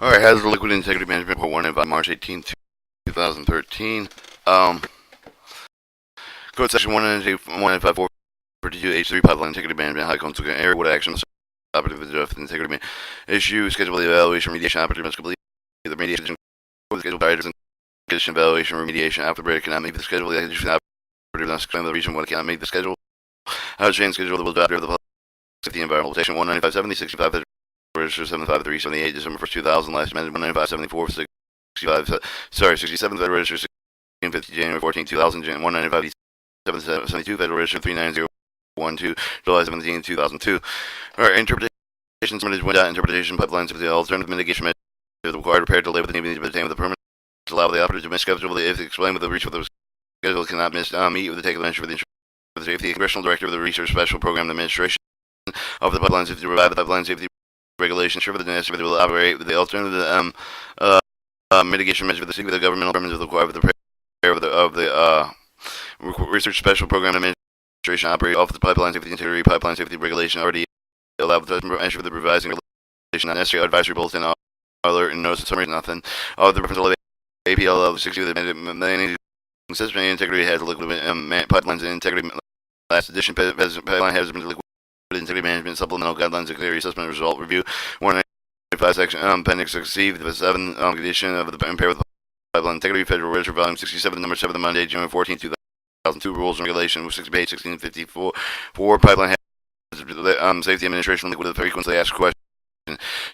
Alright, Hazardous Liquid Integrity Management Report 1 by March 18th, 2013. Code Section 195.4 H3 Pipeline Integrity Management High Consequence Area. What actions operative of integrity issue, schedule the evaluation, remediation, operative must complete the remediation, schedule prior to condition evaluation, remediation, after break cannot make the schedule, the condition operative must claim the reason why cannot make the schedule. How to change schedule the will drive the public safety environmental protection 195.70, 65, register 75378, December 1st, 2000, last amended 195.74, 65, sorry, 67, Federal Register 1650, January 14, 2000, 195.72, Federal Register 39012, July 17, 2002. Alright, interpretation submitted without interpretation pipelines of the alternative mitigation measures required prepared to delay with the need to obtain with the permit to allow the operator to misschedule if explained with the reach of the schedule cannot meet with the take of the measure for the safety. Congressional Director of the Research Special Program Administration of the Pipeline Safety to provide the pipeline safety regulations sure that the necessary will operate with the alternative mitigation measure for the city with the governmental permits required with the prayer of the Research Special Program Administration operate off the pipeline safety integrity pipeline safety regulation already allowed the measure for the revising regulation not necessary advisory bulletin alert and notice summary nothing of the reference APL 60 with the system integrity has liquid pipelines and integrity last edition pipeline has liquid integrity management supplemental guidelines integrity assessment result review 195 section appendix C the 7 edition of the impaired with pipeline integrity federal register volume 67 number 7 Monday January 14 2002 rules and regulation 6 page 1654 for pipeline safety administration liquid the frequently asked question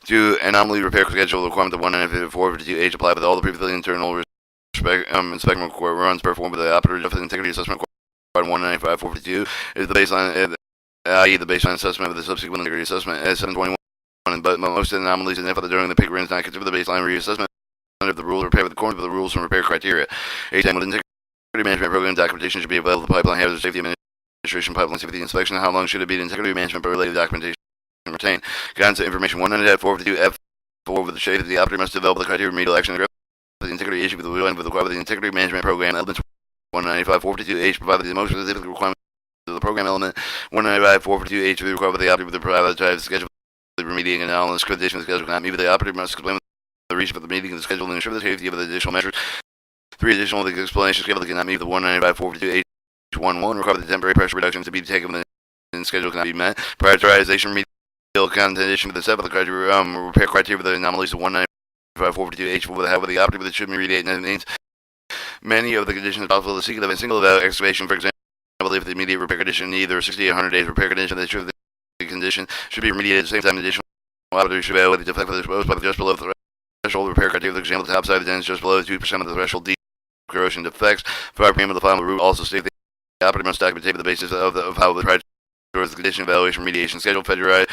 to anomaly repair schedule requirement of 19452H apply with all the previously internal inspection runs performed by the operator of the integrity assessment required 195.452 is the baseline, i.e. the baseline assessment of the subsequent integrity assessment as 721. But most anomalies identified during the PIC runs not consider the baseline reassessment of the rules repair with according to the rules and repair criteria. A-time with integrity management program documentation should be available to the pipeline hazard safety administration pipeline safety inspection. How long should it be the integrity management related documentation retained? Guidance information 195.452 F4 with the shade of the operator must develop the criteria remedial action the integrity issue with the integrity management program elements 195.452H provided the most specific requirements of the program element 195.452H to be required by the operator with the private schedule the remediating analysis condition of the schedule cannot meet, but the operator must explain the reason for the meeting of the schedule and ensure the safety of the additional measures. 3 additional explanations schedule cannot meet the 195.452H11 require the temporary pressure reduction to be taken when the schedule cannot be met. Prioritization remedial condition for the 7th repair criteria for the anomalies of 195.452H will have with the operator that should be remediated and means many of the conditions possible to seek a single excavation, for example, if the immediate repair condition need or 60 or 100 days repair condition, the condition should be remediated at the same time. Additional operators should be able to deflect for this but just below the threshold repair criteria. For example, the top side of the dent is just below 2% of the threshold deep corrosion defects. Fire premium of the final route also state the operator must document the basis of how the project towards the condition evaluation remediation schedule. Federal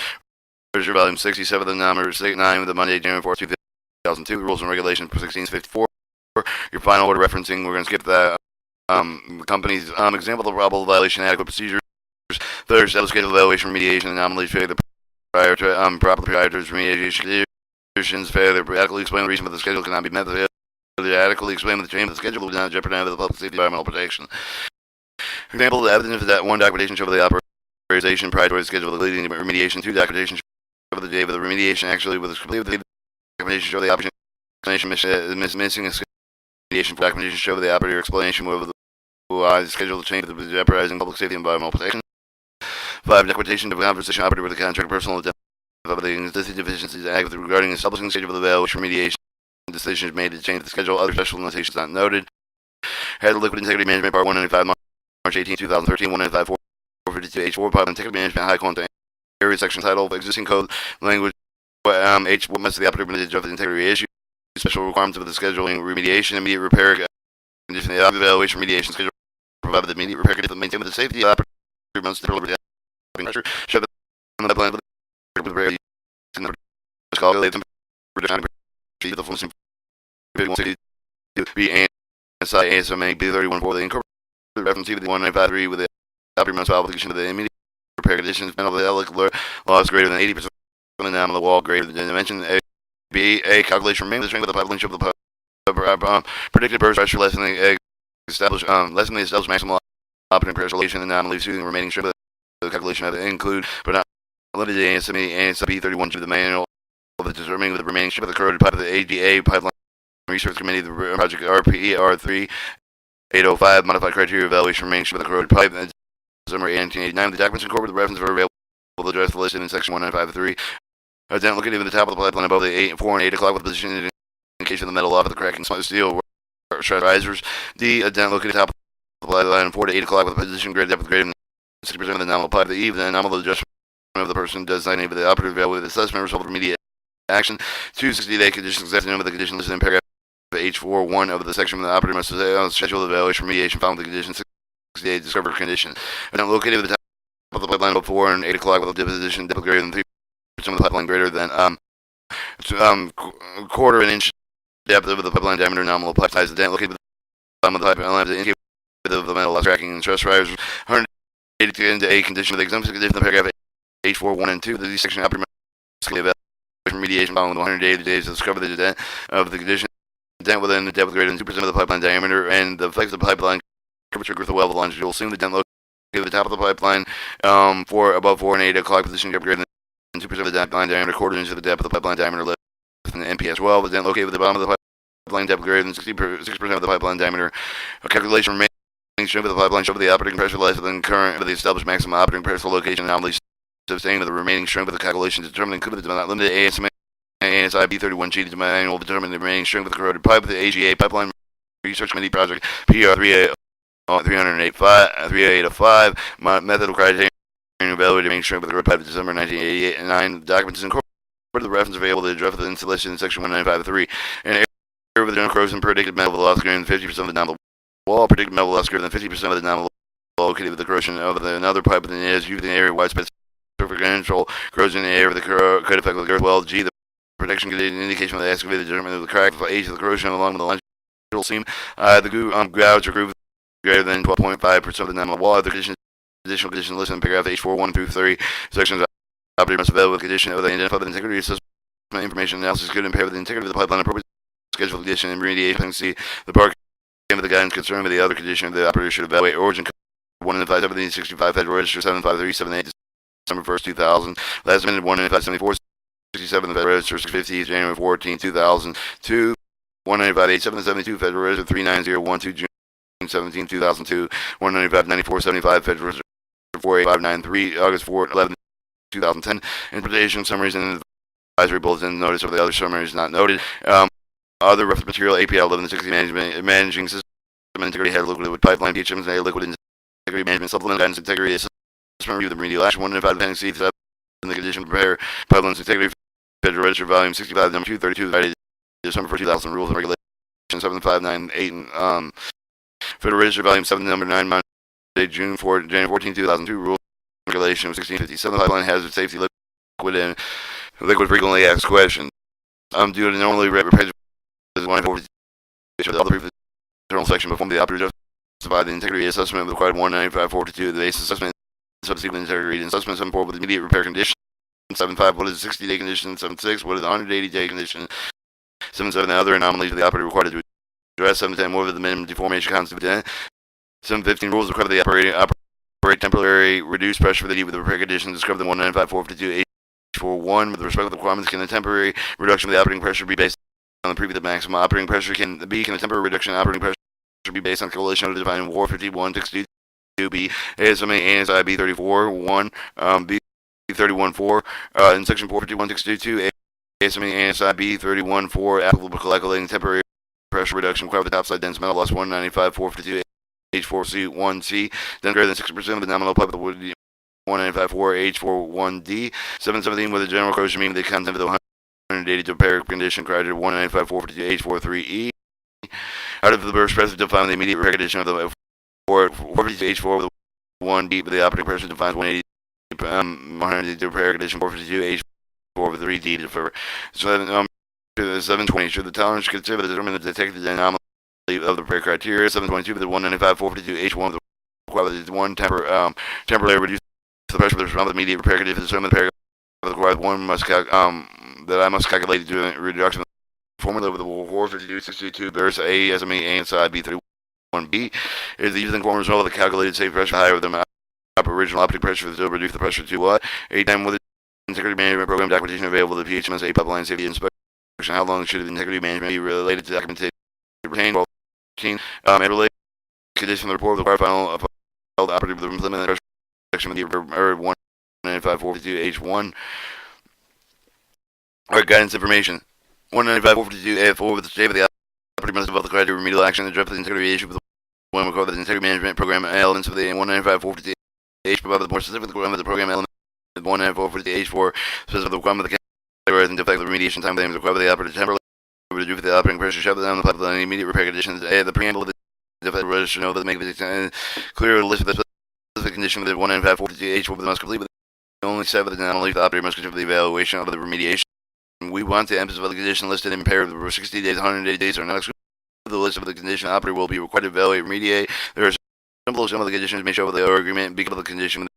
Register Volume 67, the number 9 of the Monday, January 4, 2002, rules and regulations 1654. Your final order referencing, we're going to skip that. Company's example of probable violation adequate procedures. Third, establish schedule evaluation remediation anomalies failure prior to proper prior to remediation conditions failure to adequately explain the reason for the schedule cannot be met. Failure to adequately explain the change of the schedule will not jeopardize the public safety environmental protection. For example, the evidence of that 1 documentation show the authorization prior to the schedule leading to remediation. 2 documentation show the day of the remediation actually was complete. The documentation show the operation explanation missing a remediation for documentation show the operator explanation of the schedule change of the jeopardizing public safety and environmental protection. 5 documentation of conversation operator with the contract personal of the existing deficiencies act regarding establishing schedule of the evaluation remediation decisions made to change the schedule. Other special notations not noted. Had the liquid integrity management part 195 March 18, 2013 195.452H4 pipeline integrity management high content area section title existing code language H what must the operator manage of the integrity issue special requirements of the scheduling remediation immediate repair condition the evaluation remediation schedule provided the immediate repair condition maintain with the safety operator must deliver the pressure shove the pipeline with the repair calculate them the full be ASMA B31 for the incorporated reference to the 195.3 with the operator must file application of the immediate repair conditions of the electrical loss greater than 80% of the nominal wall greater than the dimension A calculation remains the strength of the pipeline of the predicted burst pressure less than the established maximum operating pressure relation anomaly soothing remaining strength of the calculation of the include but not limited to ASME B31 to the manual of the determining with the remaining remaining strip of the corroded pipe of the ADA Pipeline Research Committee, the project RPR3 805, modified criteria evaluation remaining strip of the corroded pipe. December 1989. The documents incorporate the reference are available to address listed in section 1953. Then located at the top of the pipeline above the 4 and 8 o'clock with position in case of the metal off of the cracking steel shred risers. D. A dent located at the top of the pipeline 4 to 8 o'clock with a position graded depth greater than 60% of the nominal pipe. The E. The nominal adjustment of the person designated by the operative value with assessment result of immediate action. 2. 60-day conditions exception of the condition listed in paragraph H4.1 of the section of the operative must schedule the evaluation remediation found with the condition 60-day discovered condition. A dent located at the top of the pipeline above 4 and 8 o'clock with a deposition depth greater than 3% of the pipeline greater than quarter of an inch depth of the pipeline diameter nominal pipe size. The dent located at the bottom of the pipeline indicate of the metal tracking and stress risers. 180 into a condition of the exemption condition of paragraph H4.1 and 2. The section operative evaluation remediation following 180 days to discover the dent of the condition. Dent within the depth greater than 2% of the pipeline diameter and the effects of the pipeline curvature with the well of the longitudinal. Assume the dent located at the top of the pipeline for above 4 and 8 o'clock position greater than 2% of the pipeline diameter, quarter inch of the depth of the pipeline diameter less than the NPS well. The dent located at the bottom of the pipeline depth greater than 6% of the pipeline diameter. A calculation remaining strength of the pipeline show the operating pressure less than current of the established maximum operating pressure location anomaly sustained with the remaining strength of the calculation determined included the not limited ASMA ASI B31G to manual determine the remaining strength of the corroded pipe of the AGA Pipeline Research Committee Project PR 385 method of criteria evaluated remaining strength of the corroded pipe of December 1988 and 9 documents incorporated the reference available to address the installation in section 1953 and area with the general corrosion predicted metal velocity greater than 50% of the nominal wall, predicted metal velocity greater than 50% of the nominal wall located with the corrosion of another pipe within the edge using the area widespread surface control corrosion in the area of the could affect the girth well. G. The protection condition indication of the excavated determinant of the crack age of the corrosion along with the longitudinal seam. The gouge or groove greater than 12.5% of the nominal wall. The additional condition listed in paragraph H4.1 through 3 sections operator must avail with condition of the identified integrity assessment information analysis could impair the integrity of the pipeline appropriate schedule condition and remediation. C. The park with the guidance concerned with the other condition of the operator should evaluate origin 1 in 565 Federal Register 75378 December 1st 2000. Last minute 1 in 574 67 Federal Register 650 January 14 2002. 1958772 Federal Register 39012 June 17 2002. 1959475 Federal Register 48593 August 4 11 2010. Interpretation summaries and advisory bulletin notice of the other summaries not noted. Other reference material API 1160 managing system integrity head liquid pipeline PHMs liquid integrity management supplement guidance integrity assessment review the remedial action 1 in 5 appendix C in the condition to prepare pipelines integrity Federal Register volume 65 number 232 December 1 2000 rules and regulations 7598 Federal Register volume 7 number 9 Monday January 14 2002 rules and regulations 1657 pipeline hazard safety liquid frequently asked questions due to normally repetitive all the previous internal section before the operator justified the integrity assessment required 19542 the base assessment subsequent integrity assessment 74 with immediate repair condition 75 what is the 60-day condition 76 what is the 180-day condition 77 the other anomalies of the operator required to address 710 what is the minimum deformation constituted 715 rules require the operator operate temporary reduced pressure for the with the repair condition described in 19542 H41 with respect to the requirements can the temporary reduction of the operating pressure be based on the previous maximum operating pressure can the temporary reduction in operating pressure be based on correlation of the defined War 5162B ASMA ASI B34 1 B31 4 in section 45162 ASMA ASI B31 4 applicable for calculating temporary pressure reduction required for the topside dense metal loss 195 452 H4C 1C then greater than 60% of the nominal pipe of the wood 1954 H41D 717 with the general corrosion meaning the content of the 180 to repair condition criteria 195 452 H43E out of the burst pressure defined the immediate repair condition of the 452 H4 with 1D but the operating pressure defines 180 180 to repair condition 452 H4 with 3D to repair 720 should the tolerance consider the determine the detected anomaly of the repair criteria 722 with the 195 452 H1 with the required one temporarily reduce the pressure with the immediate repair condition determine the repair of the required one must that I must calculate the reduction of the formula with the 452 versus ASME ASI B31B is the using form result of the calculated safe pressure higher than the original operating pressure to reduce the pressure to what? A time with the integrity management program documentation available to the PHMSA pipeline safety inspection How long should the integrity management be related to documentation retained? 14. And related condition of the report of the final operative of the implemented section of the 195.452 H1. Guidance information. 195.452 A4 with the state of the operative must develop the criteria of remedial action and address the integrity issue with the one required the integrity management program elements of the 195.452 H provide more specific requirement of the program element 194.452 H4 specific requirement of the categories and defect the remediation time frames required by the operative temporarily to do for the operating pressure shut down the pipeline immediate repair conditions. The preamble of the defect register know that make the clear list of the specific condition with the 195.452 H4 must complete with the only step of the not only the operator must control the evaluation of the remediation. We want to emphasize the condition listed in pair for 60 days, 180 days, or not excluded. The list of the condition operator will be required to evaluate remediate. There are some of the conditions may show the agreement because of the condition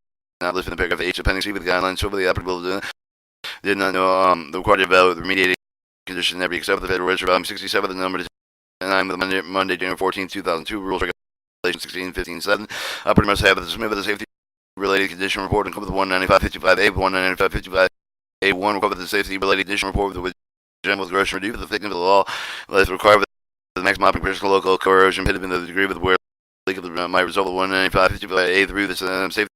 not listed in the paragraph H appendix C with the guidelines. So the operator did not know the required to evaluate the remediating condition never except for the Federal Register volume 67 the number 9 with Monday, January 14, 2002 rules regulation 16.15.7. Operator must have the submit the safety related condition report and come with 195.55A 195.55A1 required the safety related condition report with the general corrosion reduced for the thickness of the law as required the maximum operating pressure local corrosion pitted in the degree with where leak of the might result of 195.55A through the safety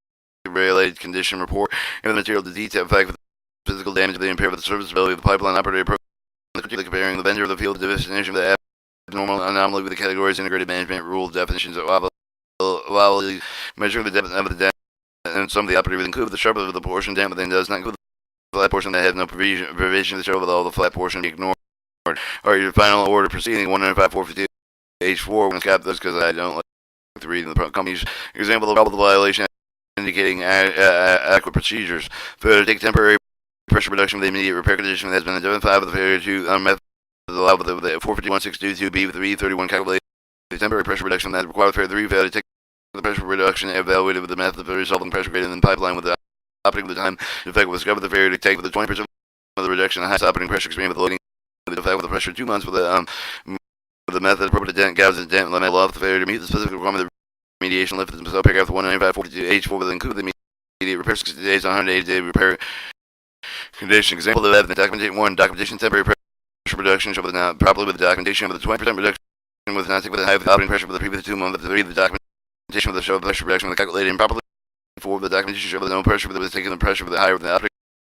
related condition report and the material to detail fact of the physical damage of the impairment of the serviceability of the pipeline operator comparing the vendor of the field definition of the abnormal anomaly with the categories integrated management rules definitions of allowable measure the depth of the dam and some of the operator include the sharp of the portion dam but then does not include the flat portion that has no provision to show with all the flat portion be ignored. Alright, your final order proceeding 195.452 H4. We're going to scrap this because I don't like to read in the company's example of the violation indicating adequate procedures. Failure to take temporary pressure reduction with the immediate repair condition has been identified with the failure to method allowed with the 451.622B with the E31 calculated the temporary pressure reduction that required failure to take the pressure reduction evaluated with the method of resolving pressure greater than the pipeline with the operating with the time defect was discovered the failure to take with the 20% of the reduction of the highest operating pressure experienced with the loading the defect with the pressure 2 months with the method appropriate to dent gouges and dent limit allow the failure to meet the specific requirement of the mediation lift so paragraph 195.42 H4 will include the immediate repair 60 days 180 day repair condition. Example of evidence documentation 1 documentation temporary pressure reduction show with not properly with the documentation of the 20% reduction with not take with the high operating pressure for the previous 2 months. 3 the documentation of the show pressure reduction with the calculated improperly. 4 the documentation show with no pressure but the taking the pressure with the higher than the operating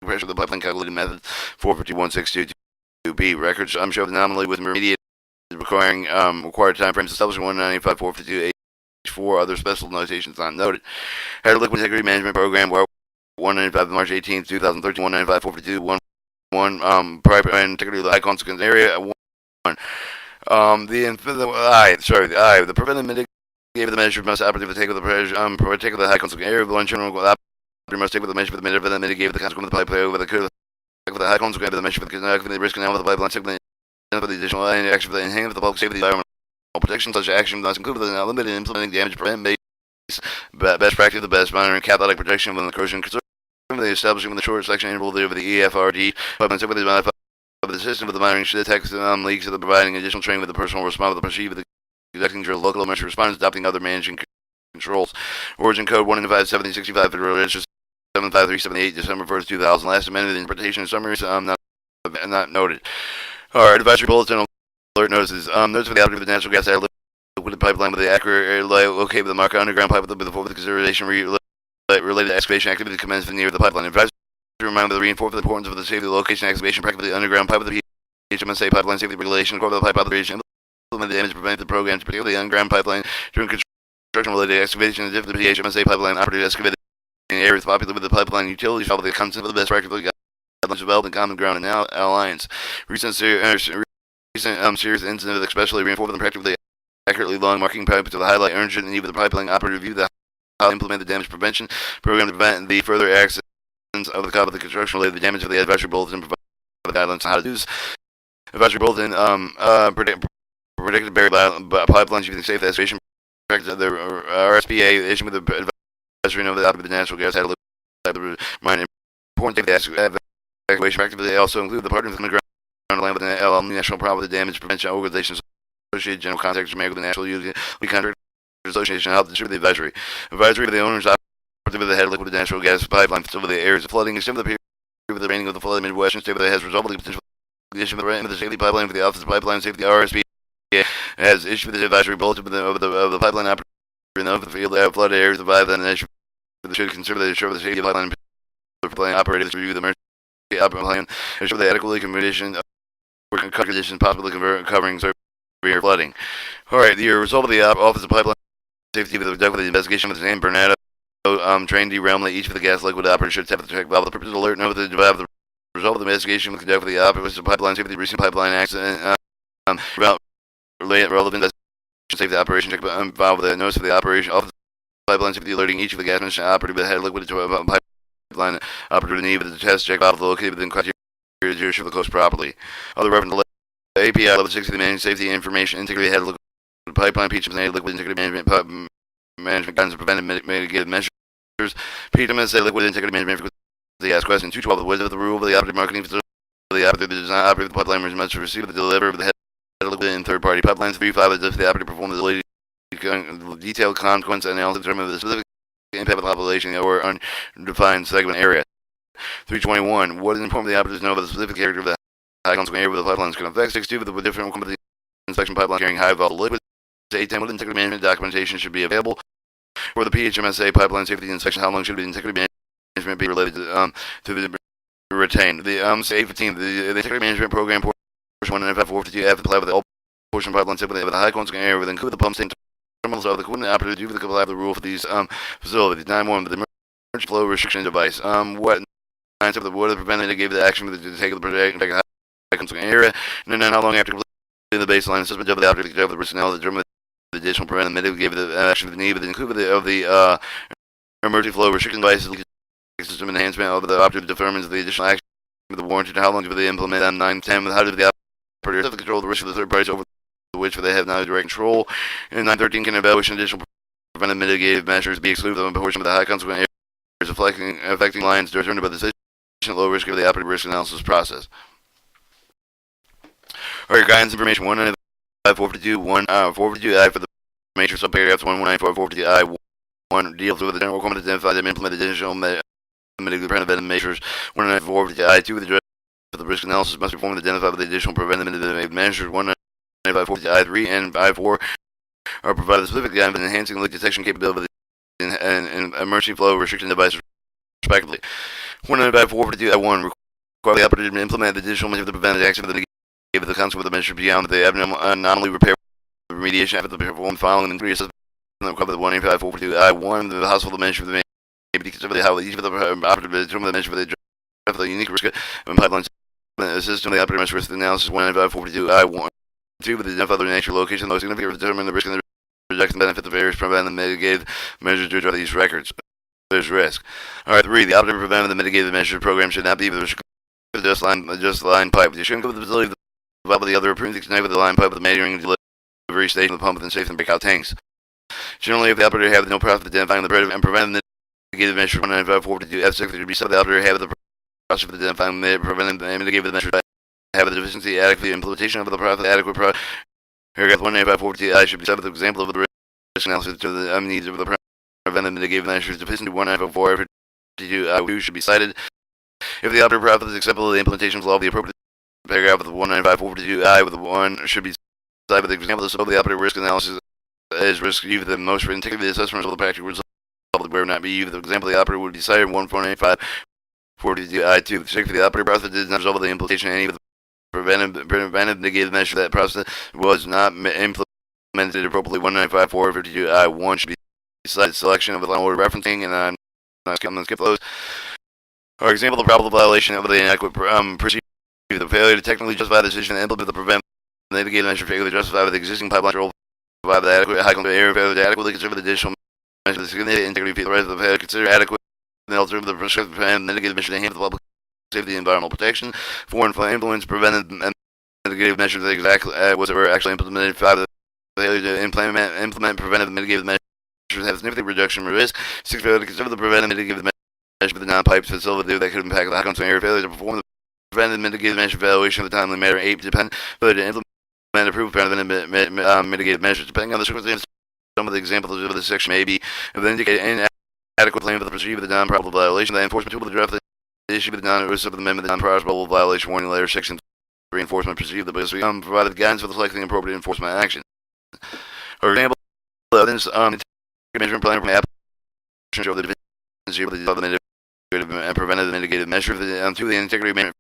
pressure of the pipeline calculated method 451.622B records show the anomaly with immediate requiring required time frames established 195.452 H4 other special notations not noted. Had a liquid integrity management program where 195 March 18, 2013 195.452 private and integrity of the high consequence area 1 the preventive mitigate the measure must operatively take with the pressure take with the high consequence area of the one general operator must take with the measure for the measure for the mitigate the consequence of the pipe with the high consequence of the measure for the risk now with the pipeline signal for the additional action for the enhancement of the public safety environmental protection. Such action must include the limited implementing damage prevent best practice the best monitoring cathodic protection when the corrosion concern the establishing with the short section interval over the EFRD pipeline with the system with the monitoring should detect leaks of the providing additional training with the personal response with the proceed with the conducting drill local emergency response adopting other managing controls. Origin code 195.1765 Federal Register 75378 December 1st 2000 last amended interpretation and summaries not noted. Alright, advisory bulletin alert notices. Notice for the operator of the natural gas liquid pipeline with the accurate located with the marker underground pipe with the forward consideration related excavation activity commenced near the pipeline. Advisory reminder the reinforce the importance of the safety location excavation practice of the underground pipe with the HMSA pipeline safety regulation according to the pipe operation implement the damage prevent the programs particularly the underground pipeline during construction related excavation and the HMSA pipeline operated excavated in areas popular with the pipeline utilities follow the concept of the best practice guidelines developed in common ground and alliance. Recent serious incidents especially reinforce the practice of the accurately long marking pipe to the highlight urgent need with the pipeline operator review the how to implement the damage prevention program to prevent the further accidents of the cause of the construction related to the damage of the advisory bulletin provide the guidelines on how to do this. Advisory bulletin predicted buried pipelines using safe excavation practice of the RSPA issue with the advisory note that the natural gas had a look minor important safe excavation practice. They also include the partners in the ground land with the national problem with the damage prevention organizations associated general contractors American with the national utility contract association help distribute the advisory of the owners operative of the head liquid natural gas pipeline facility the areas of flooding except for the period of the raining of the flood in Midwestern state that has resulted in potential issue of the safety pipeline for the Office of Pipeline Safety (RSP) has issued the advisory bulletin of the pipeline operator of the field that flood areas survive and issue should consider the issue of the safety pipeline operators to review the emergency operating plan, ensure the adequately condition conditions possibly covering severe flooding. All right, the result of the Office of Pipeline Safety with the investigation of the San Bernardo train derailment. Each of the gas liquid operators should have the check valve. The purpose of the alert note the result of the investigation with conduct of the Office of Pipeline Safety, the recent pipeline accident about relevant safety operation check valve with the notice of the operation Office of Pipeline Safety alerting each of the gas station operator that had liquid to pipeline operator to need the test check valve located within criteria to ensure the close properly. Other reference to API level 60 the managed safety information integrity had liquid pipeline PHMSA liquid integrity management guidance and preventive mitigated measures. PHMSA liquid integrity management frequency asked question 212 the wisdom of the rule of the operative marketing facility the operator the design operative the pipeline must receive the deliver of the head liquid in third party pipelines 3-5 as if the operator performed the detailed consequence analysis determine the specific impact of the population or undefined segment area. 321. What is important for the operators to know about the specific character of the high consequence area where the pipelines can affect? 62. With different company inspection pipeline carrying high volatile liquids. 810. What integrity management documentation should be available for the PHMSA pipeline safety inspection? How long should the integrity management be related to the retained? The 815. The integrity management program portion 1 and 542 F apply with all portion pipeline safety with a high consequence area within the pump station terminals of the coordinate operator to comply with the rule for these facilities. 91. The emergency flow restriction device. What of the water prevented gave the action for the take of the protect high area, and then how long after completing the baseline assessment of the object of the personnel the German additional preventive mitigate gave the action of the need with the include of the emergency flow restriction devices system enhancement of the object determines the additional action of the warranted how long do they implement on 910 with how do the operator control the risk of the third parties over which they have now direct control, and 913 can evaluation additional preventive mitigative measures be excluded from a portion of the high consequent areas affecting lines determined by the decision low risk of the operative risk analysis process. Alright, guidance information 195 452I for the matrix subparagraphs 1194 452I1 deals with the general requirement to identify and implement additional mitigative preventive measures. 194 452I2 with the direction for the risk analysis must be performed to identify the additional preventive mitigative measures. 195 452I3 and I4 are provided specific guidance in enhancing leak detection capability and emergency flow restriction devices respectively. 195 452I1 require the operator to implement the additional measure to prevent the accident of the consequence of the measure beyond the anomaly repair remediation after the performed following and assessment of the 185 452I1 the hospital measure for the maybe consider how each of the operative determine the measure for the unique risk and pipeline system the operator must risk analysis 195 452I1 2 with the identify the nature location low significant determine the risk and the rejection benefit of various preventive and mitigative measures to address these records. There's risk. Alright, 3. The operative preventive and mitigative measure program should not be with just line pipe. You shouldn't go to the facility with the other approved connect with the line pipe with the metering and delivery station of the pump within safe and breakout tanks. Generally, if the operator have no profit identifying the preventive and preventive mitigative measure 195 452 F6 should be set the operator have the process for identifying the preventive and mitigative measure have the deficiency adequate implementation of the profit adequate paragraph 195 452 I should be set with the example of the risk analysis to the needs of the preventive mitigative measures deficiency 194 I2 should be cited. If the operator profit is acceptable, the implementation of law of the appropriate paragraph of the 195 452 I with the 1 should be cited with the example of the operative risk analysis as risk view the most for integrity assessment of the practical result where not be used. The example of the operator would be cited 1485 452 I2. The check for the operator profit did not result in the implementation of any of the preventive mitigative measure that process was not implemented appropriately. 195 452 I1 should be cited selection of the line order referencing and I'm going to skip those. For example, the probable violation of the inadequate procedure, the failure to technically justify the decision to implement the prevent mitigative measure failure to justify with the existing pipeline control, provide the adequate high control area failure to adequately consider the additional measure the significant integrity of the rest of the failure consider adequate and alternative the prescribed prevent mitigative measure to enhance the public safety and environmental protection. 4 influence preventive and mitigative measures that exactly was ever actually implemented. 5 the failure to implement preventive mitigative measures have a significant reduction in risk. 6 failure to consider the preventive mitigative measure for the non-pipe facility that could impact the high control area failure to perform the preventive mitigative measure evaluation of the timely manner. 8 depend whether to implement approved preventive mitigative measures depending on the circumstances. Some of the examples of this section may be of the indicated inadequate claim for the procedure of the non-probable violation. The enforcement tool to draft the issue of the non-risk of the amendment, the non-probable violation warning letter, section reinforcement perceived the best provided guidance for the selecting appropriate enforcement action. For example, evidence management plan from the application show the deficiency of the mitigative and preventive mitigative measure through the integrity management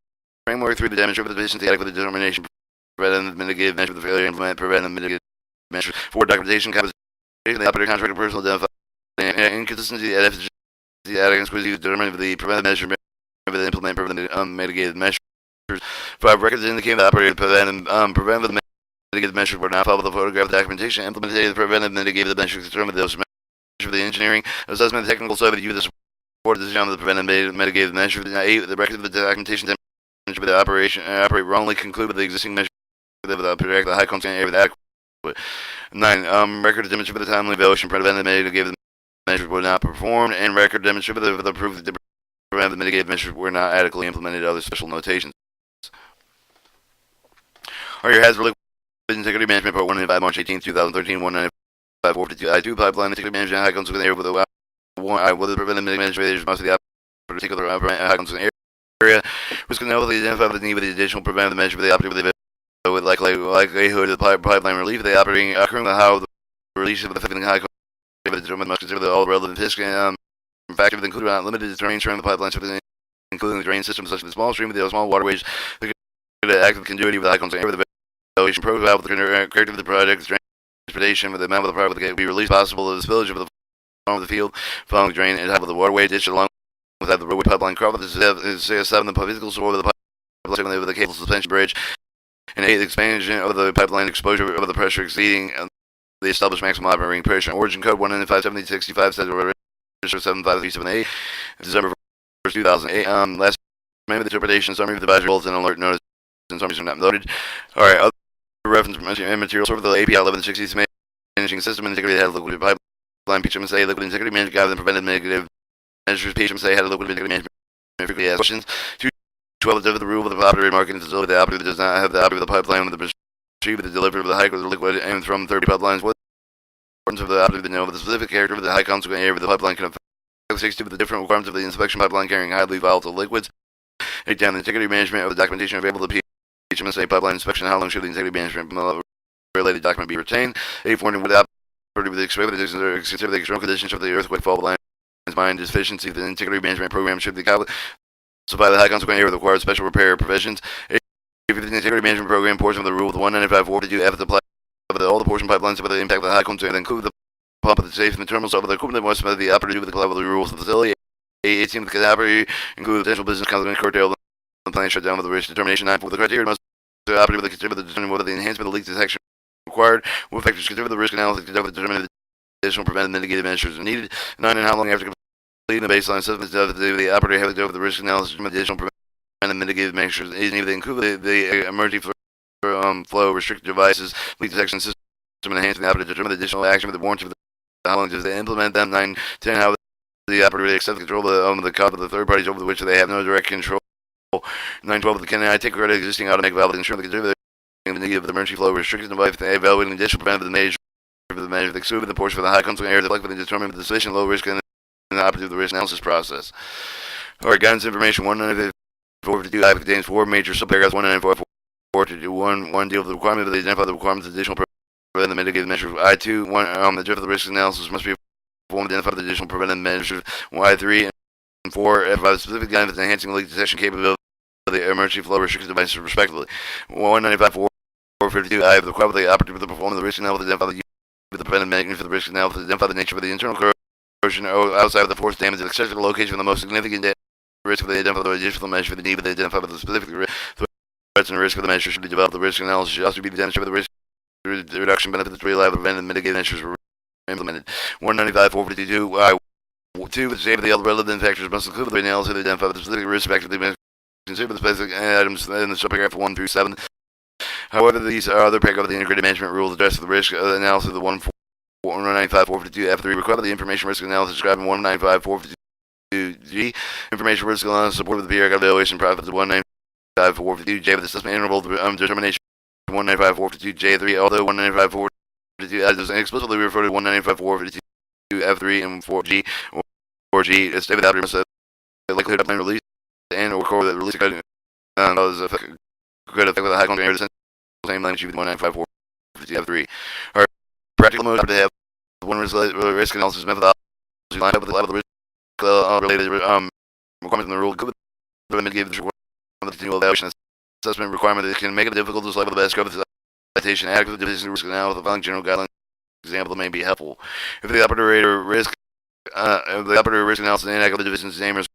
framework through the demonstration of the deficiency adequate determination preventive mitigative measure the failure to implement preventive mitigative measures for documentation compensation the operator contractor personal identify inconsistency deficiency adequate determining the preventive measure the implement preventive mitigative measures. 5 records indicating the operator preventive mitigative measures were not followed with the photograph documentation implemented the preventive mitigative measures determined those measures for the engineering assessment the technical side of the use of the support decision on the preventive mitigative measure. 8 the record of the documentation for the operate wrongly conclude with the existing measure the high content area with adequate. 9 record demonstrate for the timely evaluation preventive mitigative measures were not performed and record demonstrate for the proof that the preventive mitigative measures were not adequately implemented. Other special notations. Are your hazard integrity management part 195 March 18, 2013 195 452 I2 pipeline integrity management high content area with the whether the preventive mitigative measures must be the particular high content area was going to identify the need for the additional preventive measure for the operator with likelihood of the pipeline relief they operating occurring how the release of the affecting high determined must consider all relevant fiscal factors including not limited to drain the pipeline including the drain system such as the small stream with the small waterways the active continuity with the high content area with the evaluation profile with the character of the project the transportation with the amount of the project will be released possible of the spillage of the field following the drain and top of the waterway ditch along with the roadway pipeline cover. This is 7 the physical support of the pipeline with the cable suspension bridge, and 8 the expansion of the pipeline exposure of the pressure exceeding the established maximum operating pressure. Origin code 1957065 says register 75378 December 1st 2008. Last amendment interpretation summary of the advisory results and alert notice and summaries are not noted. All right, other reference materials for the API 1160 managing system integrity had liquid pipeline PHMSA liquid integrity management guide and preventive negative measures. PHMSA had a liquid integrity management frequently asked questions. 212 of the rule of the operator marketing facility. The operator does not have the operator of the pipeline with the retrieve the delivery of the high or the liquid and from 30 pipelines. What importance of the operator to know the specific character of the high consequent area of the pipeline can affect 62 with the different requirements of the inspection pipeline carrying highly volatile liquids. 8 down the integrity management of the documentation available to PHMSA pipeline inspection. How long should the integrity management related document be retained? 8 warning with the operator with the consider the external conditions of the earthquake fault line mine deficiency. The integrity management program should be supply the high consequent area with required special repair provisions. If the integrity management program portion of the rule, the 195 F apply all the portion pipelines with the impact of the high consequent include the pump of the safe and the terminals of the equipment must be the operator with the level of the rules of the facility. 18 with the operator include potential business consequent curtail the plan shut down with the risk determination. 9 for the criteria must the operator with the consider the determining whether the enhancement of leak detection required will factors consider the risk analysis conduct determine the additional preventive mitigative measures needed. 9 and how long after completing the baseline assessment the operator have to go over the risk analysis and additional preventive mitigative measures is needed. They include the emergency flow restricted devices, leak detection system, enhancing the operator to determine the additional action with the warranty of how long does they implement them. 9, 10 how the operator accept the control of the cost of the third parties over which they have no direct control. 9, 12 can I take credit existing automatic valve to ensure the consider the need of the emergency flow restricted device evaluating additional preventive measures for the measure the exclude the portion for the high consequent area that determine the sufficient low risk and the operative of the risk analysis process. All right, guidance information 19452 I contains 4 major subparagraphs. 194 to do 1 deal with the requirement of the identify the requirements of additional preventive mitigative measures. I2 the drift of the risk analysis must be performed to identify the additional preventive measures. I3 and 4 provide specific guidance enhancing leak detection capability of the emergency flow restricted devices respectively. 195 452 I have the requirement of the operative to perform the risk analysis to identify the preventive measures for the risk analysis to identify the nature of the internal corrosion outside of the force damage and access to the location of the most significant risk of the identify the additional measure for the need for the identify the specific threats and risk of the measure should be developed. The risk analysis should also be demonstrated for the risk reduction benefits to realize the preventive mitigative measures were implemented. 195 452 2 the state of the other relevant factors must include the analysis to identify the specific risk factors they consider the specific items in the subparagraph 1 through 7. However, these are other paragraph of the integrated management rules address the risk analysis of the 195 452 F3 require the information risk analysis described in 195 452 G. Information risk analysis support with the periodic evaluation process of 195 452 J with assessment interval determination 195 452 J3. Although 195 452 is explicitly referred to 195 452 F3 and 4G or G, state without likelihood of plan release and or core that release could affect with a high content area, the same language with 1954 Our practical mode to have one risk analysis methodology lined up with the level of risk related requirements in the rule. Could mitigate the requirement of the continual evaluation assessment requirement that can make it difficult to select the best coverage citation adequate division risk analysis with the following general guidelines example that may be helpful. If the operator risk analysis and inadequate divisions name risk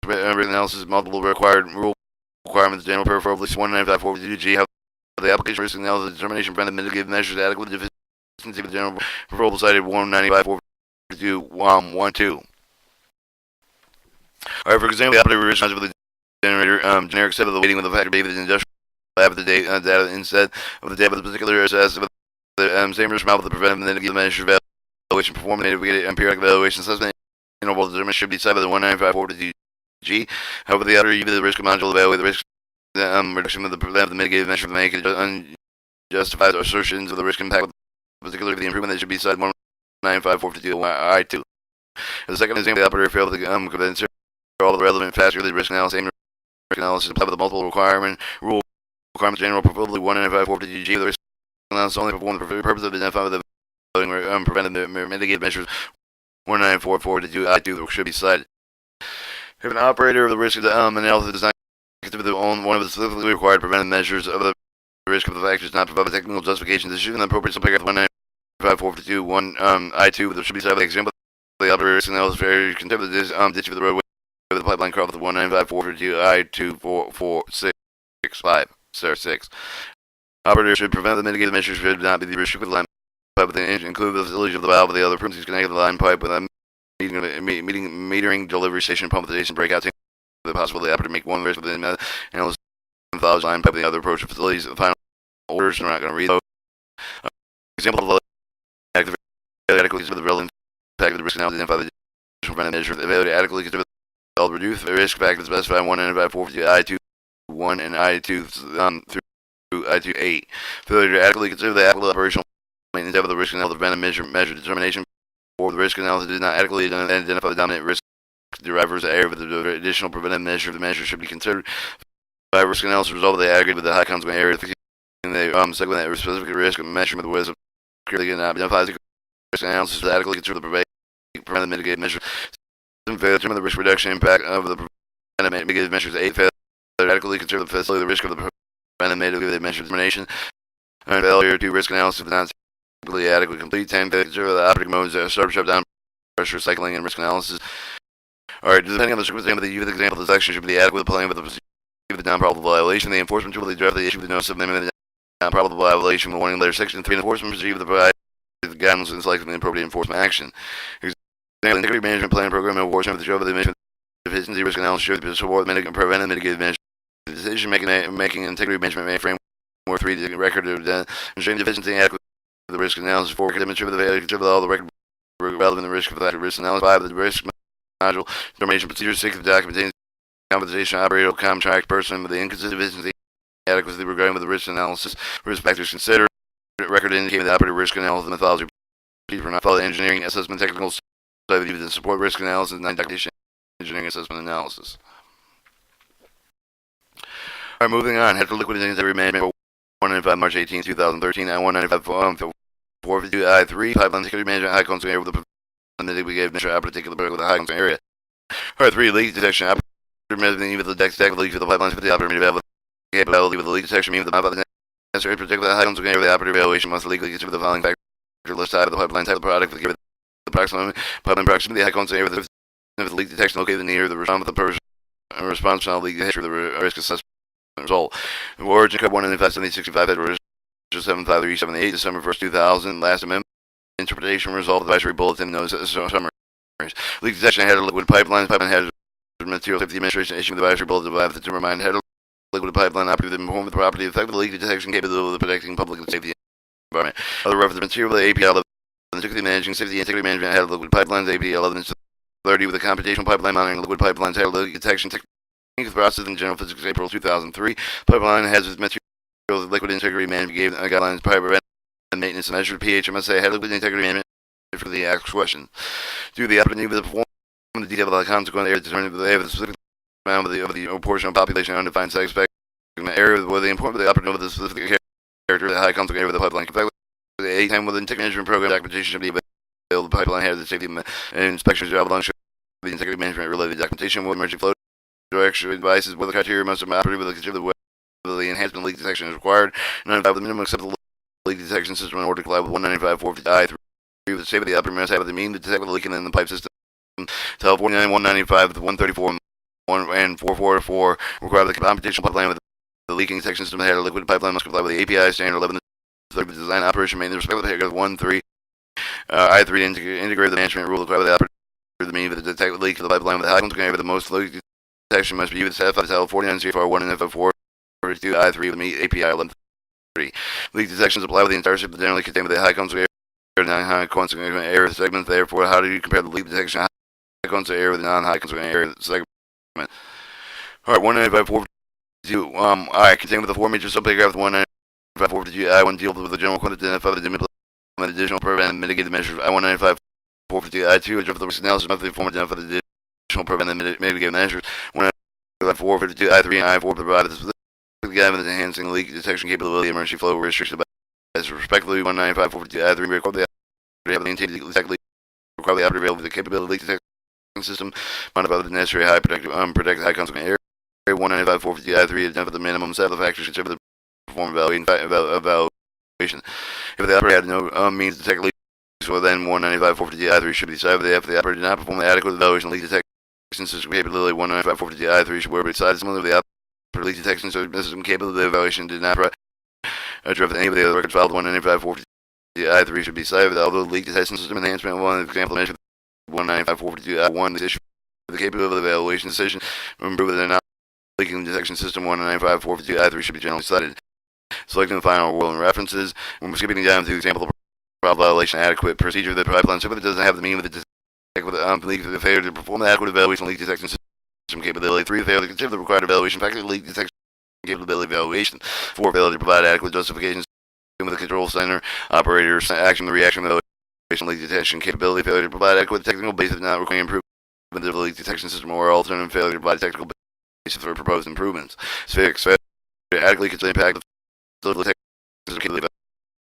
analysis multiple required rule requirements general prefer at least 1954 how the application risk analysis determination preventive mitigative measures adequate deficiency of the general preferable cited 195.4.2 Alright, for example, the operator risk with the generic set of the weighting with the factor data industrial lab of the data instead of the data of the particular assess of the same risk amount with the preventive mitigative measure evaluation performed in periodic evaluation assessment interval determined should be set by the 1954 However, the outer the risk module evaluate the risk reduction of the mitigative measure to make unjustified assertions of the risk impact, particularly the improvement that should be set 1954 I2. The second example, the operator failed to convince all the relevant factors of the risk analysis applied with the multiple requirements general preferably 1954 the risk analysis only performed for the purpose of identifying the preventive mitigative measures 1944 I2 should be cited. If an operator of the risk analysis does not consider one of the specifically required preventive measures of the risk of the factors not provide technical justification, this should be an appropriate subparagraph 1954 I2 that should be cited. The example the operator risk analysis very consider this ditch of the roadway with the pipeline crossed with 1954 I24465 Operator should prevent the mitigated measures should not be the restricted line pipe with the engine, include the facilities of the valve of the other premises connected to the line pipe with a metering delivery station pump with the station breakout tank the possibility the operator to make one risk within the analysis methodology line pipe with the other approach facilities. The final orders are not going to read those. Example of the active adequately consider the relevant impact of the risk analysis identify the preventive measure. The evaluate adequately consider the reduce the risk factors specified 1954 I2 1 and I2 through I2 8. Failure to adequately consider the applicable operational maintenance of the risk analysis preventive measure determination for the risk analysis did not adequately identify the dominant risk drivers area of the additional preventive measure. The measure should be considered by risk analysis result of the aggregate with the high consequent area in the segment that specific risk measurement with clearly identifies the risk analysis adequately consider the preventive mitigative measure. Failure to determine the risk reduction impact of the preventive mitigative measures. 8 failure to adequately consider the facility the risk of the preventive mitigative measure determination. And failure to risk analysis not adequately complete. 10 failure to consider the operating modes start shutdown pressure cycling and risk analysis. Alright, depending on the circumstance of the example, the section should be adequate playing with the non-probable violation. The enforcement tool, they draft the issue with the notice of amendment of the non-probable violation with warning letter. Section 3, enforcement procedure with the guidance and selecting the appropriate enforcement action. Example, integrity management plan program enforcement with the show of the mission deficiency risk analysis should be support preventive mitigative measures. Decision making integrity management framework 3 the record of ensuring deficiency adequate the risk analysis 4 demonstrate the failure to consider all the record relevant the risk of the risk analysis 5 the risk module determination procedure 6 the documentation compensation operator contract person with the inconsistent deficiency adequacy regarding with the risk analysis risk factors considered record indicating the operator risk analysis methodology for not follow engineering assessment technical study to support risk analysis and documentation engineering assessment analysis. Alright, moving on. Head for liquid integrity management 195 March 18, 2013 at 195 452 I3 pipeline security management high consequent area with the we gave measure a particular with a high consequent area. Alright, 3 leak detection operator measurement with the deck stack with leak for the pipelines with the operator capability with the leak detection mean with the pipeline necessary particular high consequent area with the operator evaluation must legally consider the following factor list type of the pipeline type of product for the approximate pipeline proximity high consequent area with the leak detection located near the response with the person response on leak detection the risk assessment result. The origin code 195 Federal 75378 December 1st 2000 last amendment interpretation result advisory bulletin notice summaries. Leak detection header liquid pipelines pipeline header material safety administration issuing the advisory bulletin to remind header liquid pipeline operative that perform the property effective leak detection capability of protecting public and safety environment. Other reference material the API 11 particularly managing safety integrity management header liquid pipelines API 11 30 with the computational pipeline monitoring liquid pipelines header leak detection processing general physics April 2003 pipeline hazardous materials liquid integrity management gave guidelines pipeline maintenance measured PHMSA head liquid integrity management for the asked question. Do the operative need to perform the detail of the consequent area determining the specific amount of the portion of population undefined satisfaction area where the importance of the operative of the specific character, the high conflict area of the pipeline. In fact, a time within tech management program documentation should be available. The pipeline has the safety and inspection job along the integrity management related documentation with emergency flow direction devices where the criteria must be operated with the consider the enhancement leak detection is required. 95 the minimum acceptable leak detection system in order to comply with 195.450I3. The safety of the operator must have the mean to detect the leak in the pipe system. Tell 49, 195, 134, and 444 require the computational pipeline with the leaking detection system that had a liquid pipeline must comply with the API standard 11. The design operation maintenance respect the paragraph 1.3. I3 integrate the management rule require the operator the mean to detect the leak of the pipeline with the high contact with the most leak detection must be used to satisfy the 49 CFR 1 and FF4 to I3 with the meet API 11.3. Leak detections apply with the entire ship that generally contain with the high contact air, non-high contact air segment. Therefore, how do you compare the leak detection high contact air with the non-high contact air segment? Alright, 195.4. Alright, contain with the 4 major subparagraph 195.4 I1 deal with the general quantity identify the implement additional preventive mitigated measures. I195.4 I2 address the risk analysis method form identify the additional preventive mitigated measures. 195.4 I3 and I4 provide the specific guidance enhancing leak detection capability, emergency flow restricted by as respectively 195.4 I3 require the operator to maintain the exact leak require the operator to the capability leak detection system modify the necessary high protected high consequent area. 195.4 I3 identify the minimum set of factors consider the perform evaluation. If the operator had no means to detect leaks, so then 195.4 I3 should be decided. If the operator did not perform the adequate evaluation leak detection system capability, 195.4 I3 should be decided. Similarly, the operator leak detection system capability evaluation did not address any of the other records filed. 195.4 I3 should be decided. Although the leak detection system enhancement, one example measure 195.4 I1 the issue the capability evaluation decision improve the not leaking detection system 195.4 I3 should be generally cited. Selecting the final rule and references. When skipping down to the example of problem violation adequate procedure, the pipeline simply doesn't have the mean with the leak the failure to perform the adequate evaluation leak detection system capability. 3. Failure to consider the required evaluation factor leak detection capability evaluation. 4. Failure to provide adequate justifications with the control center operator action the reaction evaluation leak detection capability. Failure to provide adequate technical basis not requiring improvement of the leak detection system or alternative failure to provide technical basis for proposed improvements. 6. Failure to adequately consider the impact of the technical capability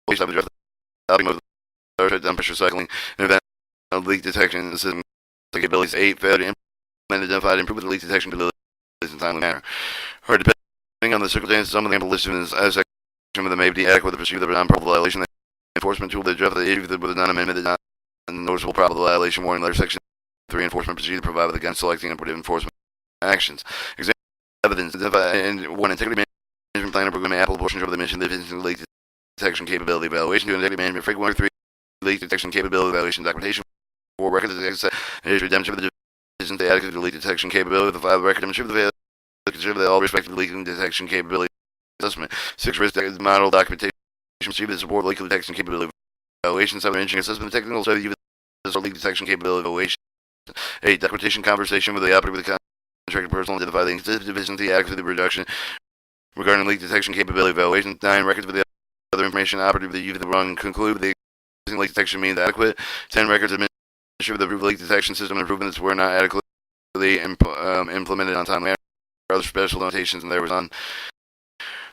evaluation address the optimum of the temperature cycling and event of leak detection system capabilities. 8. Failure to implement identified improvement of leak detection capabilities in a timely manner. Or depending on the circumstances, some of the example listed in this section of the may be adequate to pursue the non-probable violation. The enforcement tool to address the issue with a non-amendment not noticeable probable violation warning letter. Section 3 enforcement procedure provided against selecting and enforcement actions. Example evidence and 1 integrity management plan or program ample portions of the mission deficiency leak detection capability evaluation. 2 integrity management framework. 3 leak detection capability evaluation documentation. 4 record detection demonstrate the deficiency adequate leak detection capability. The 5 record demonstrate the failure to consider all respective leak detection capability assessment. 6 risk model documentation. See the support leak detection capability evaluation. 7 engineering assessment technical study leak detection capability evaluation. 8 documentation conversation with the operator with the contracted person identify the deficiency adequacy reduction regarding leak detection capability evaluation. 9 records with the other information operative that you've wrong conclude the leak detection means adequate. 10 records administer the leak detection system improvements were not adequately implemented on time. Other special notations and there was none.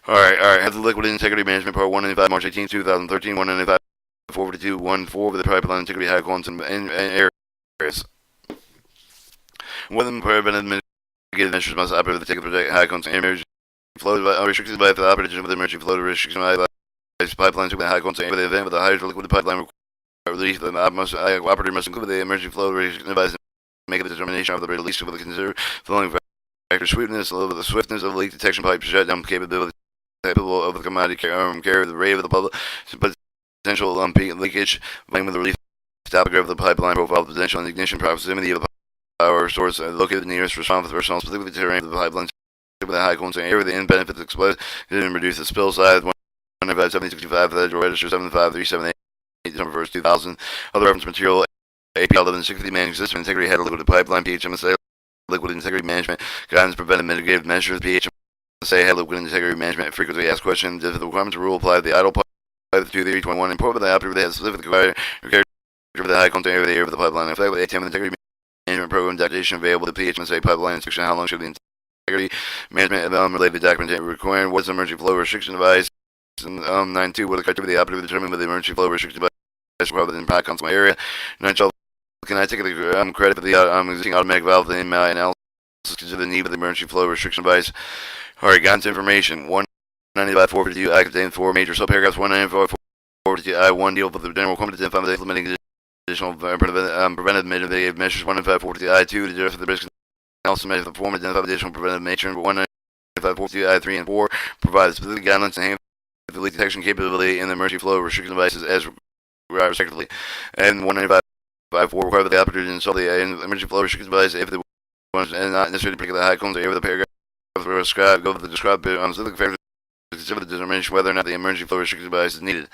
Alright. Have the liquid integrity management part 195 March 18, 2013, 195 44214 with the pipeline integrity high quantum and areas. One of them preventive mitigated measures must operate with the ticket protect high quantum emergency flow restricted by the operation with the emergency flow restriction by pipelines with high quantum the event with the hydro liquid pipeline release. The operator must include the emergency flow restriction device and make a determination of the release with the consider flowing factor sweetness, the swiftness of the leak detection pipe shutdown capability capable of the commodity carry the rate of the public potential leakage, volume of the release, topography of the pipeline profile, potential and ignition proximity of the power source, located the nearest response specifically the terrain of the pipeline with a high quantum area, the end benefits explode, didn't reduce the spill size. 195 Federal Register 75378 December 1st 2000. Other reference material APL 1160 management system integrity head liquid pipeline PHMSA liquid integrity management guidance preventive mitigative measures PHMSA head liquid integrity management frequently asked questions. If the requirements rule apply to the idle pipe 2-321 and port with the operator that has specific required for the high content area of the area of the pipeline. In fact, with ATM integrity management program documentation available to PHMSA pipeline inspection, how long should the integrity management of related documentation requiring what's an emergency flow restriction device. And 9.2, what the criteria the operator determined with the emergency flow restriction device rather than product consumer area. 9.12, can I take the credit for the existing automatic valve in my analysis? Consider the need for the emergency flow restriction device. Alright, got into information. 195.452 I contains 4 major subparagraphs. 195.452 I1 deal with the general competence of implementing additional preventive mitigative measures. 195.452 I2 to address the risk analysis measure the form identify additional preventive nature. 195.452 I3 and 4 provide specific guidelines and the leak detection capability in the emergency flow restriction devices as respectively. And 195.4 require that the operator to install the emergency flow restriction device if the ones and not necessarily particular high cones area of the paragraph described go with the described specific factors to consider the determination whether or not the emergency flow restriction device is needed.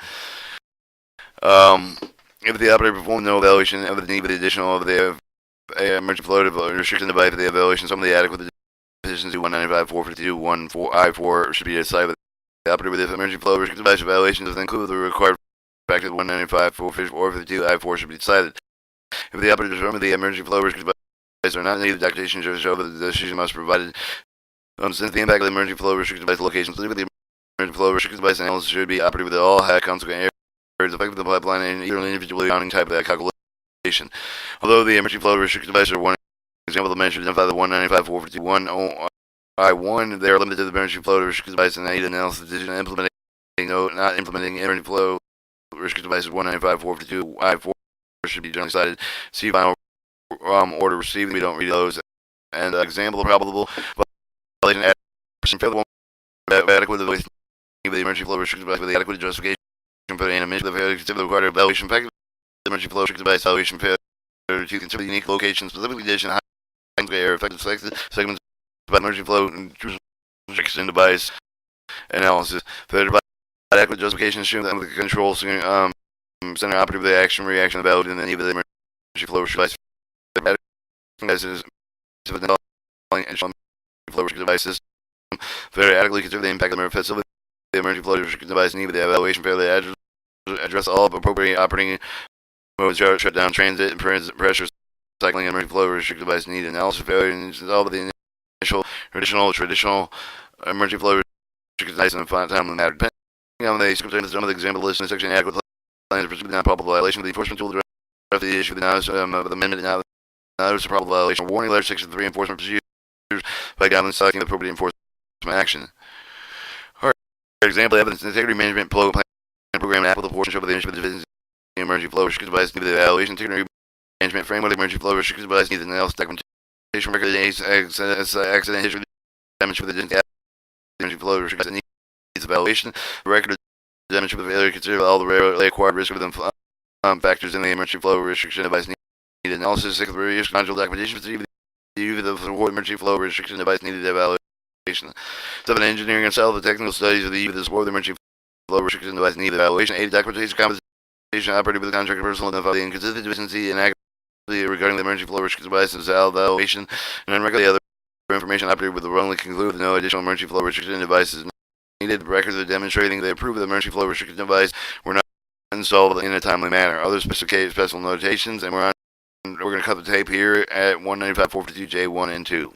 If the operator performed no evaluation of the need for the additional of the emergency flow restriction device for the evaluation, some of the adequate deficiency 195.452 I4 should be decided with the operator with the emergency flow restriction device evaluation does include the required factors 195.452 I4 should be decided. If the operator determined the emergency flow restriction device are not needed, the documentation should show that the decision must be provided. Since the impact of the emergency flow restriction device location, specifically the emergency flow restriction device analysis should be operated with all high consequent areas affected the pipeline and either individually counting type of that calculation. Although the emergency flow restriction device are one example of the mentioned identify the 195.451 I1, they are limited to the emergency flow restriction device and need analysis decision implementing not implementing emergency flow restriction devices 195.452 I4 should be generally cited. See final order received. We don't read those. And example of probable violation adequate evaluation of the emergency flow restriction device with the adequate justification for the animation of the failure to consider the required evaluation factor of the emergency flow restriction device evaluation failure to consider the unique location, specifically condition, high air affected segments by emergency flow restriction device analysis. Failure to provide adequate justification assume that the control center operative the action reaction evaluated in the need of the emergency flow restriction device. Flow restriction device system. Failure to adequately consider the impact of the facility the emergency flow restriction device need with the evaluation. Failure to address all appropriate operating modes, shut down transit and pressure cycling emergency flow restriction device need analysis. Failure to install the initial traditional emergency flow restriction device in a timely manner. Depending on the circumstances, some of the example list in section adequate plans for not probable violation of the enforcement tool to address the issue of the notice of the amendment now notice of probable violation. Warning letter section 3 enforcement procedures by guidelines selecting the appropriate enforcement action. Alright, for example, evidence integrity management plan program applicable portion of the initiative division emergency flow restriction device need the evaluation integrity management framework emergency flow restriction device needs analysis documentation record accident history damage for the emergency flow restriction device needs evaluation record of damage for the failure to consider all the rarely acquired risk of the factors in the emergency flow restriction device need analysis risk control documentation for the emergency flow restriction device needed evaluation. 7. Engineering and the technical studies of the support of the emergency flow restriction device needed evaluation. 8. Documentation compensation operated with the contractor personnel identify the inconsistent deficiency and accuracy regarding the emergency flow restriction device and evaluation. And then regularly other information operated with the wrongly conclude that no additional emergency flow restriction devices needed. Records of demonstrating they approved of the emergency flow restriction device were not installed in a timely manner. Other special notations, and we're going to cut the tape here at 195.452 J1 and 2.